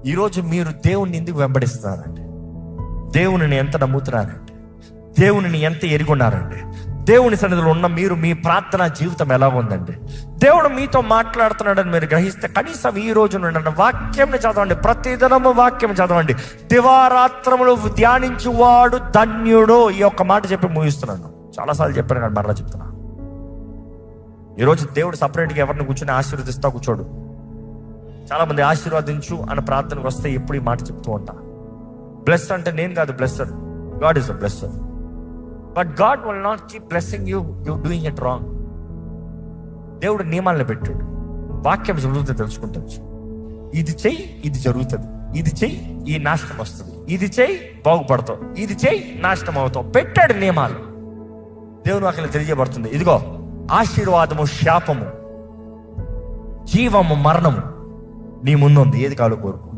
ఈరోజు మీరు దేవుణ్ణి ఎందుకు వెంబడిస్తున్నారండి? దేవునిని ఎంత నమ్ముతున్నారండి? దేవునిని ఎంత ఎరుగున్నారండి? దేవుని సన్నిధిలో ఉన్న మీరు, మీ ప్రార్థనా జీవితం ఎలా ఉందండి? దేవుడు మీతో మాట్లాడుతున్నాడని మీరు గ్రహిస్తే కనీసం ఈ రోజు నుండి వాక్యం చదవండి. ప్రతిదినము వాక్యం చదవండి. దివారాత్రములు ధ్యానించువాడు ధన్యుడు. ఈ ఒక్క మాట చెప్పి ముగిస్తున్నాను. చాలాసార్లు చెప్పాను కానీ మరలా చెప్తున్నా. ఈరోజు దేవుడు సపరేట్గా ఎవరిని కూర్చొని ఆశీర్వదిస్తా కూర్చోడు. చాలా మంది ఆశీర్వదించు అన్న ప్రార్థనకు వస్తే ఎప్పుడు ఈ మాట చెప్తూ ఉంటా. బ్లెస్ అంటే నేను కాదు బ్లెస్సర్, God is the బ్లెస్సర్. But God will not keep blessing you doing it wrong. దేవుడు నియమాలను పెట్టాడు. వాక్యం చదివితే తెలుసుకుంటాడు. ఇది చెయ్యి, ఇది జరుగుతుంది. ఇది చెయ్యి, ఈ నాశనం వస్తుంది. ఇది చెయ్యి, బాగుపడతావు. ఇది చెయ్యి, నాశనం అవుతావు. పెట్టాడు నియమాలు. దేవుని వాక్యం తెలియజేయబడుతుంది. ఇదిగో ఆశీర్వాదము, శాపము, జీవము, మరణము నీ ముందుంది. ఏది కాలో కోరుకో.